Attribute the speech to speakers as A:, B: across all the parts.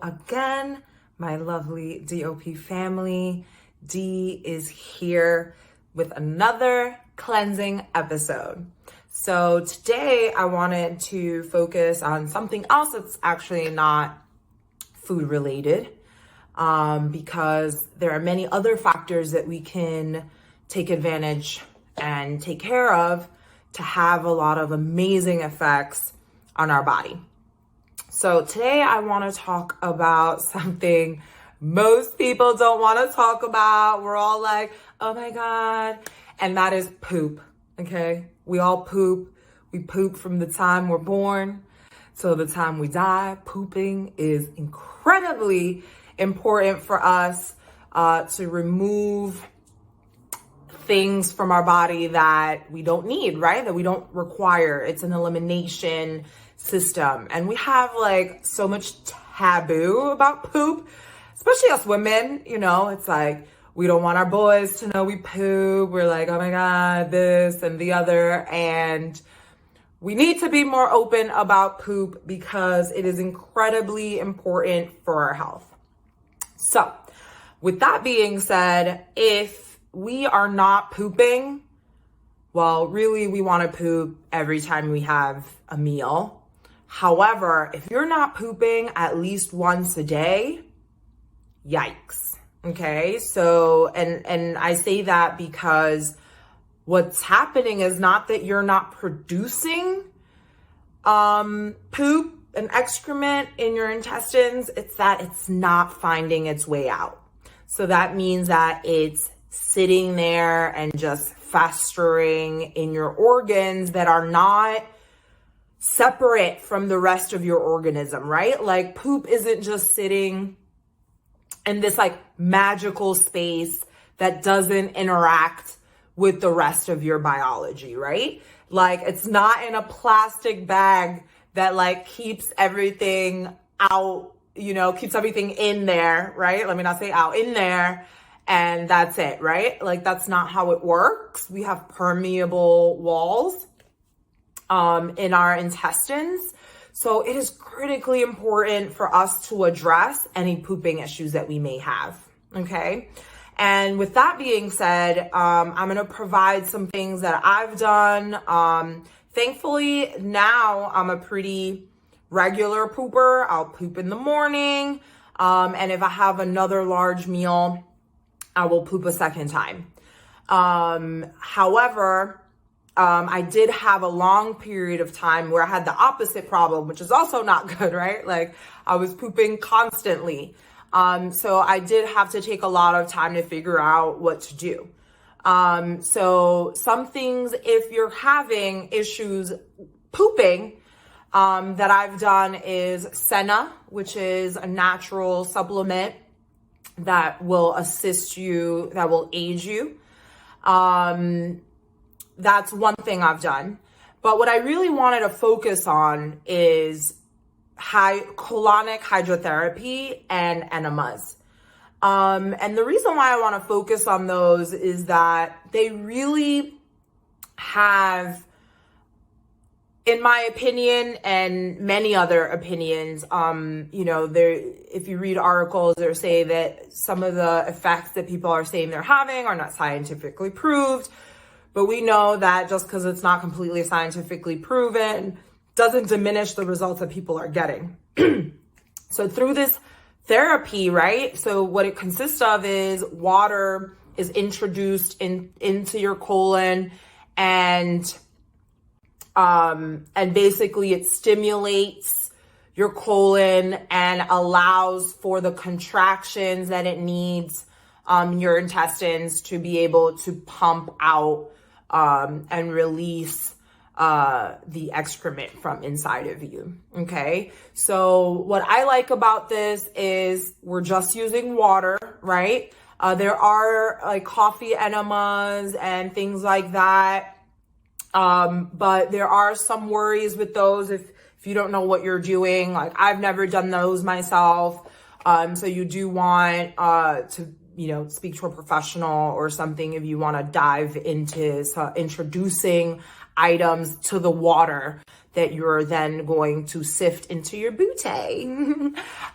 A: again, my lovely DOP family. D is here with another cleansing episode. So today I wanted to focus on something else that's actually not food related, because there are many other factors that we can take advantage and take care of to have a lot of amazing effects on our body. So today I want to talk about something most people don't want to talk about. We're all like, oh my God. And that is poop. Okay. We all poop. We poop from the time we're born till the time we die. Pooping is incredibly important for us to remove things from our body that we don't need, right? That we don't require. It's an elimination system. And we have like so much taboo about poop, especially us women. You know, it's like we don't want our boys to know we poop. We're like, oh my God, this and the other. And we need to be more open about poop because it is incredibly important for our health. So with that being said, if we are not pooping, well, really we want to poop every time we have a meal. However, if you're not pooping at least once a day, yikes. Okay. So, and I say that because what's happening is not that you're not producing poop and excrement in your intestines. It's that it's not finding its way out. So that means that it's sitting there and just festering in your organs that are not separate from the rest of your organism, right? Like poop isn't just sitting in this like magical space that doesn't interact with the rest of your biology, right? Like it's not in a plastic bag that like keeps everything out, you know, keeps everything in there, right? Let me not say out, in there. And that's it, right? Like that's not how it works. We have permeable walls in our intestines. So it is critically important for us to address any pooping issues that we may have. Okay. And with that being said, I'm going to provide some things that I've done. Thankfully now I'm a pretty regular pooper. I'll poop in the morning. And if I have another large meal, I will poop a second time. However, I did have a long period of time where I had the opposite problem, which is also not good, right? Like I was pooping constantly. So I did have to take a lot of time to figure out what to do. So some things, if you're having issues pooping, that I've done is Senna, which is a natural supplement that will assist you, that will aid you. That's one thing I've done. But what I really wanted to focus on is colonic hydrotherapy and enemas. And the reason why I want to focus on those is that they really have, in my opinion and many other opinions, you know, if you read articles that say that some of the effects that people are saying they're having are not scientifically proved. But we know that just because it's not completely scientifically proven doesn't diminish the results that people are getting. So through this therapy, right? So what it consists of is water is introduced into your colon, and basically it stimulates your colon and allows for the contractions that it needs your intestines to be able to pump out and release the excrement from inside of you. Okay. So what I like about this is we're just using water, right? There are like coffee enemas and things like that. But there are some worries with those if you don't know what you're doing. Like I've never done those myself. So you do want to speak to a professional or something if you want to dive into introducing items to the water that you're then going to sift into your booty.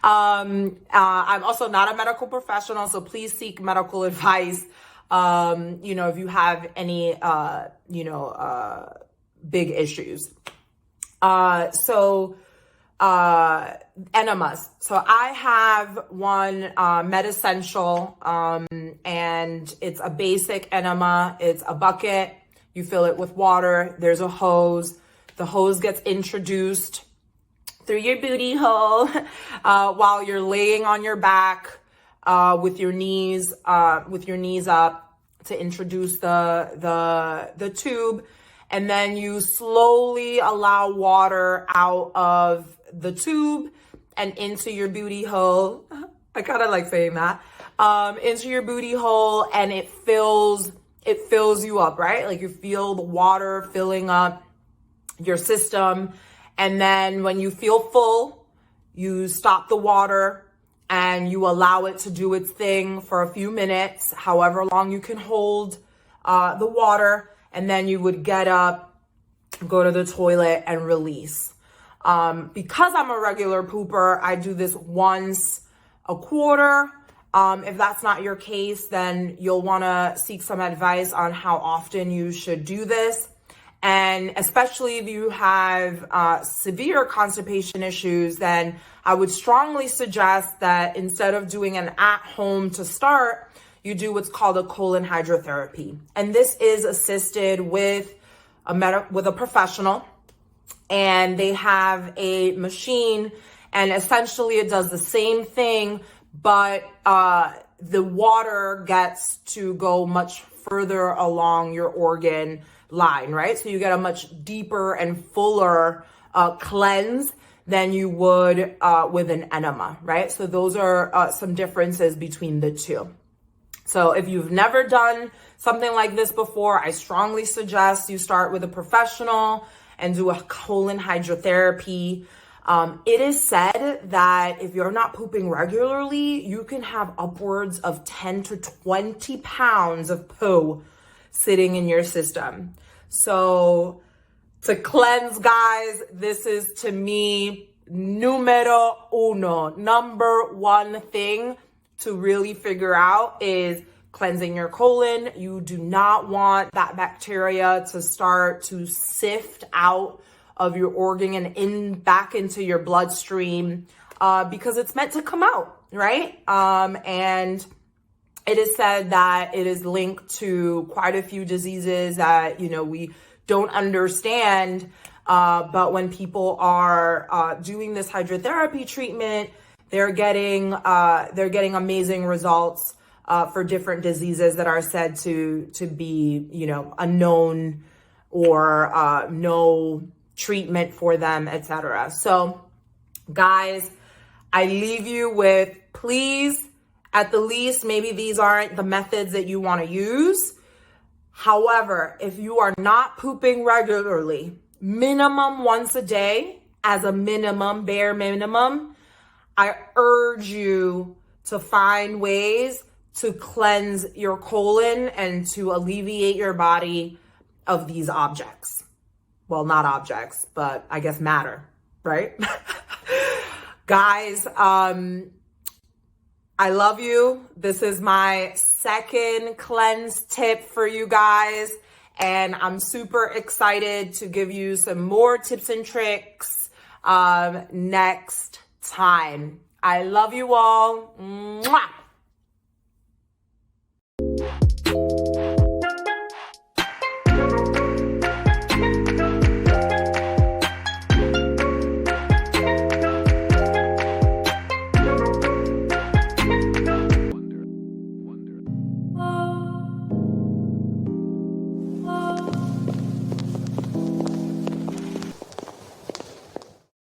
A: I'm also not a medical professional, so please seek medical advice. If you have any, big issues. Enemas. So I have one Med-Essential, and it's a basic enema. It's a bucket. You fill it with water. There's a hose. The hose gets introduced through your booty hole while you're laying on your back with your knees up to introduce the tube. And then you slowly allow water out of the tube and into your booty hole. I kind of like saying that. Into your booty hole, and it fills you up, right? Like you feel the water filling up your system. And then when you feel full, you stop the water and you allow it to do its thing for a few minutes, however long you can hold the water. And then you would get up, go to the toilet, and release. Because I'm a regular pooper, I do this once a quarter. If that's not your case, then you'll want to seek some advice on how often you should do this. And especially if you have severe constipation issues, then I would strongly suggest that instead of doing an at-home to start, you do what's called a colon hydrotherapy. And this is assisted with a professional, and they have a machine, and essentially it does the same thing, but the water gets to go much further along your organ line, right? So you get a much deeper and fuller cleanse than you would with an enema, right? So those are some differences between the two. So if you've never done something like this before, I strongly suggest you start with a professional and do a colon hydrotherapy. It is said that if you're not pooping regularly, you can have upwards of 10 to 20 pounds of poo sitting in your system. So to cleanse, guys, this is to me numero uno, number one thing to really figure out is cleansing your colon. You do not want that bacteria to start to sift out of your organ and back into your bloodstream because it's meant to come out, right? And it is said that it is linked to quite a few diseases that, we don't understand. But when people are doing this hydrotherapy treatment, they're getting amazing results for different diseases that are said to be, unknown or no treatment for them, etc. So, guys, I leave you with, please, at the least, maybe these aren't the methods that you want to use. However, if you are not pooping regularly, minimum once a day, as a minimum, bare minimum, I urge you to find ways to cleanse your colon and to alleviate your body of these objects. Well, not objects, but I guess matter, right? Guys, I love you. This is my second cleanse tip for you guys. And I'm super excited to give you some more tips and tricks next time. I love you all. Mwah!